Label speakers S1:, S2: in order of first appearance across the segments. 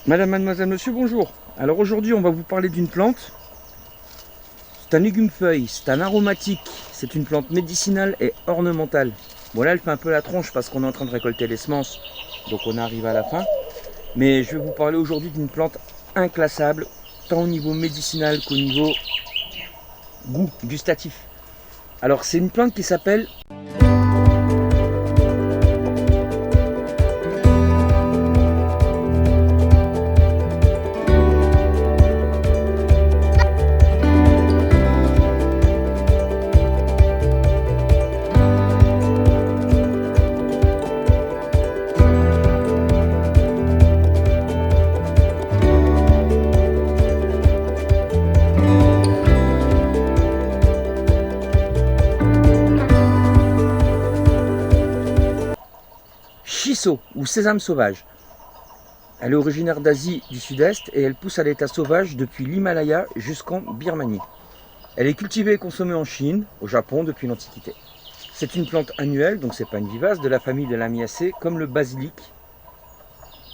S1: Madame, mademoiselle, monsieur, bonjour. Alors aujourd'hui, on va vous parler d'une plante. C'est un légume-feuille, c'est un aromatique, c'est une plante médicinale et ornementale. Bon là, elle fait un peu la tronche parce qu'on est en train de récolter les semences, donc on arrive à la fin. Mais je vais vous parler aujourd'hui d'une plante inclassable, tant au niveau médicinal qu'au niveau goût, gustatif. Alors c'est une plante qui s'appelle Shiso ou sésame sauvage. Elle est originaire d'Asie du Sud-Est et elle pousse à l'état sauvage depuis l'Himalaya jusqu'en Birmanie. Elle est cultivée et consommée en Chine, au Japon depuis l'Antiquité. C'est une plante annuelle, donc c'est pas une vivace, de la famille des Lamiacées, comme le basilic,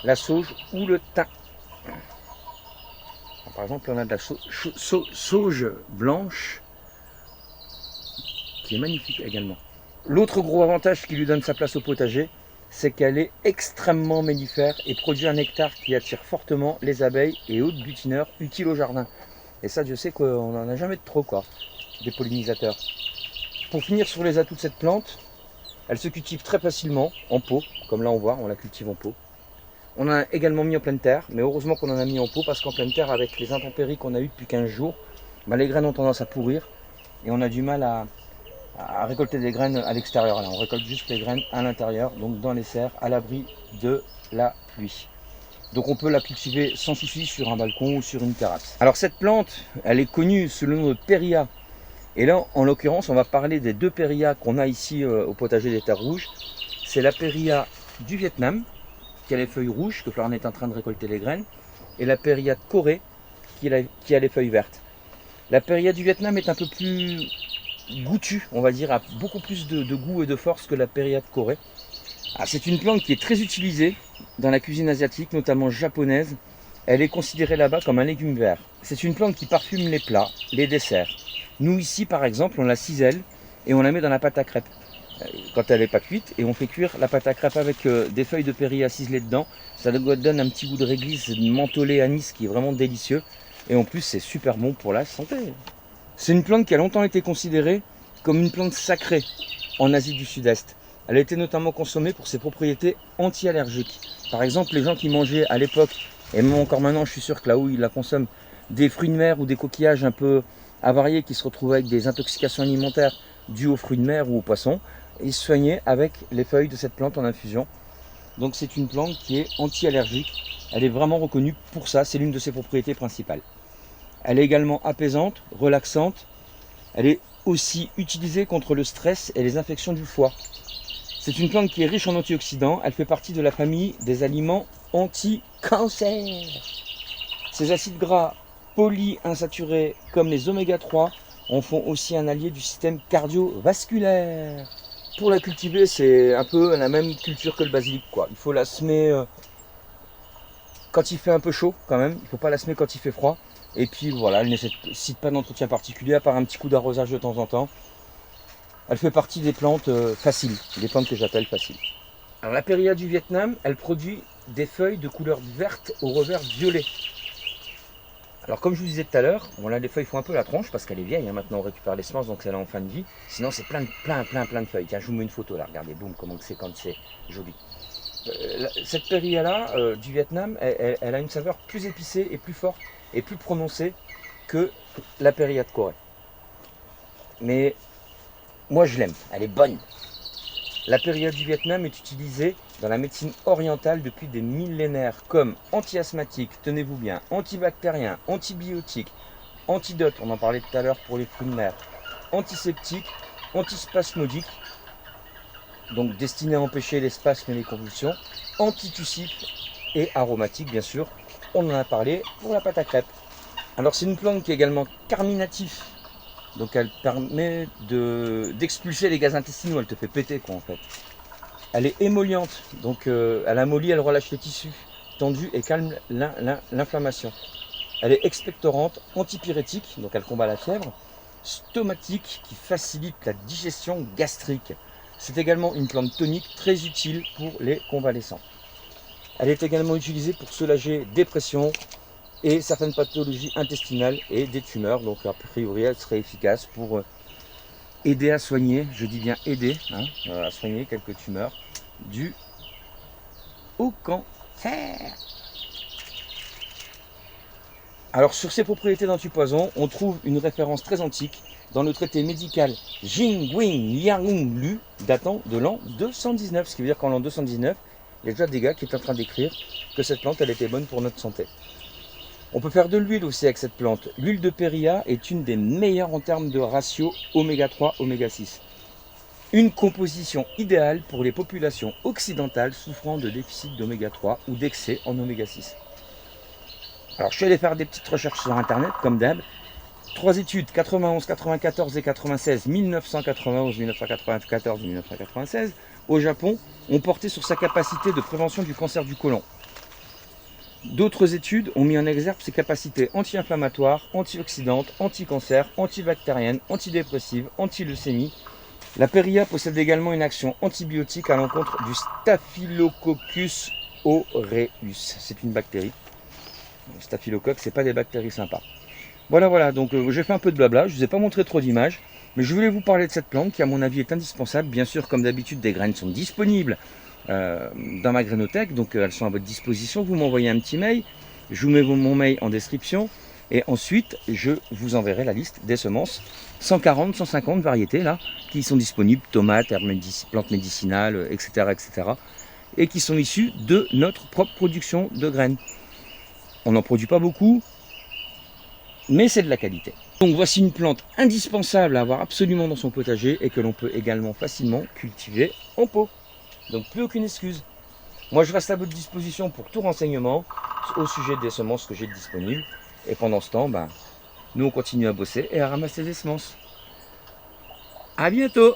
S1: la sauge ou le thym. Par exemple, on a de la sauge blanche, qui est magnifique également. L'autre gros avantage qui lui donne sa place au potager, c'est qu'elle est extrêmement mellifère et produit un nectar qui attire fortement les abeilles et autres butineurs utiles au jardin. Et ça, je sais qu'on n'en a jamais de trop, quoi, des pollinisateurs. Pour finir sur les atouts de cette plante, elle se cultive très facilement en pot, comme là on voit, on la cultive en pot. On en a également mis en pleine terre, mais heureusement qu'on en a mis en pot parce qu'en pleine terre, avec les intempéries qu'on a eues depuis 15 jours, les graines ont tendance à pourrir et on a du mal à récolter des graines à l'extérieur. Là, on récolte juste les graines à l'intérieur, donc dans les serres, à l'abri de la pluie. Donc on peut la cultiver sans souci sur un balcon ou sur une terrasse. Alors cette plante, elle est connue sous le nom de Périlla. Et là, en l'occurrence, on va parler des deux Périlla qu'on a ici au potager des Terres Rouges. C'est la Périlla du Vietnam, qui a les feuilles rouges, que Florian est en train de récolter les graines, et la Périlla de Corée, qui a les feuilles vertes. La Périlla du Vietnam est un peu plus goûtue, on va dire, a beaucoup plus de goût et de force que la Périlla de Corée. C'est une plante qui est très utilisée dans la cuisine asiatique, notamment japonaise. Elle est considérée là-bas comme un légume vert. C'est une plante qui parfume les plats, les desserts. Nous ici par exemple, on la cisèle et on la met dans la pâte à crêpes quand elle n'est pas cuite, et on fait cuire la pâte à crêpes avec des feuilles de Périlla ciselées dedans. Ça donne un petit goût de réglisse, de mentholé anis qui est vraiment délicieux, et en plus c'est super bon pour la santé. C'est une plante qui a longtemps été considérée comme une plante sacrée en Asie du Sud-Est. Elle a été notamment consommée pour ses propriétés anti-allergiques. Par exemple, les gens qui mangeaient à l'époque, et même encore maintenant, je suis sûr que là où ils la consomment, des fruits de mer ou des coquillages un peu avariés qui se retrouvaient avec des intoxications alimentaires dues aux fruits de mer ou aux poissons, ils se soignaient avec les feuilles de cette plante en infusion. Donc c'est une plante qui est anti-allergique. Elle est vraiment reconnue pour ça, c'est l'une de ses propriétés principales. Elle est également apaisante, relaxante. Elle est aussi utilisée contre le stress et les infections du foie. C'est une plante qui est riche en antioxydants. Elle fait partie de la famille des aliments anti-cancer. Ces acides gras polyinsaturés comme les oméga 3 en font aussi un allié du système cardiovasculaire. Pour la cultiver, c'est un peu la même culture que le basilic, quoi. Il faut la semer quand il fait un peu chaud quand même. Il ne faut pas la semer quand il fait froid. Et puis voilà, elle ne nécessite pas d'entretien particulier à part un petit coup d'arrosage de temps en temps. Elle fait partie des plantes faciles, des plantes que j'appelle faciles. Alors la Périlla du Vietnam, elle produit des feuilles de couleur verte au revers violet. Alors comme je vous disais tout à l'heure, bon là les feuilles font un peu la tronche parce qu'elle est vieille, hein, maintenant on récupère les semences donc elle est en fin de vie. Sinon c'est plein de feuilles. Tiens, je vous mets une photo là, regardez, boum, comment c'est quand c'est joli. Cette Périlla là du Vietnam, elle a une saveur plus épicée et plus forte et plus prononcée que la Périlla de Corée. Mais moi je l'aime, elle est bonne. La Périlla du Vietnam est utilisée dans la médecine orientale depuis des millénaires comme anti-asthmatique, tenez-vous bien, antibactérien, antibiotique, antidote, on en parlait tout à l'heure pour les fruits de mer, antiseptique, antispasmodique, donc destiné à empêcher les spasmes et les convulsions, antitussif et aromatique bien sûr, on en a parlé pour la pâte à crêpes. Alors c'est une plante qui est également carminatif. Donc elle permet d'expulser les gaz intestinaux, elle te fait péter quoi en fait. Elle est émolliente, donc elle amollit, elle relâche les tissus. tendue et calme l'inflammation. Elle est expectorante, antipyrétique, donc elle combat la fièvre, stomatique qui facilite la digestion gastrique. C'est également une plante tonique très utile pour les convalescents. Elle est également utilisée pour soulager dépression et certaines pathologies intestinales et des tumeurs. Donc a priori elle serait efficace pour aider à soigner, je dis bien aider, à soigner quelques tumeurs dues au cancer. Alors sur ses propriétés d'antipoison, on trouve une référence très antique dans le traité médical Jingwing Liang Lu datant de l'an 219. Ce qui veut dire qu'en l'an 219, il y a déjà des gars qui étaient en train d'écrire que cette plante elle était bonne pour notre santé. On peut faire de l'huile aussi avec cette plante. L'huile de Péria est une des meilleures en termes de ratio oméga 3, oméga 6. Une composition idéale pour les populations occidentales souffrant de déficit d'oméga 3 ou d'excès en oméga 6. Alors je suis allé faire des petites recherches sur internet comme d'hab. 3 études, 91, 94 et 96, 1991, 1994 et 1996, au Japon, ont porté sur sa capacité de prévention du cancer du côlon. D'autres études ont mis en exergue ses capacités anti-inflammatoires, antioxydantes, anti-cancer, antibactériennes, antidépressives, anti-leucémie. La Péria possède également une action antibiotique à l'encontre du Staphylococcus aureus. C'est une bactérie. Le staphylocoque, c'est pas des bactéries sympas. Voilà, donc j'ai fait un peu de blabla, je ne vous ai pas montré trop d'images, mais je voulais vous parler de cette plante qui à mon avis est indispensable. Bien sûr, comme d'habitude, des graines sont disponibles dans ma grainothèque, donc elles sont à votre disposition. Vous m'envoyez un petit mail, je vous mets mon mail en description, et ensuite je vous enverrai la liste des semences, 140, 150 variétés là, qui sont disponibles, tomates, plantes médicinales, etc., et qui sont issues de notre propre production de graines. On n'en produit pas beaucoup, mais c'est de la qualité. Donc voici une plante indispensable à avoir absolument dans son potager et que l'on peut également facilement cultiver en pot. Donc plus aucune excuse. Moi je reste à votre disposition pour tout renseignement au sujet des semences que j'ai disponibles. Et pendant ce temps, nous on continue à bosser et à ramasser des semences. A bientôt!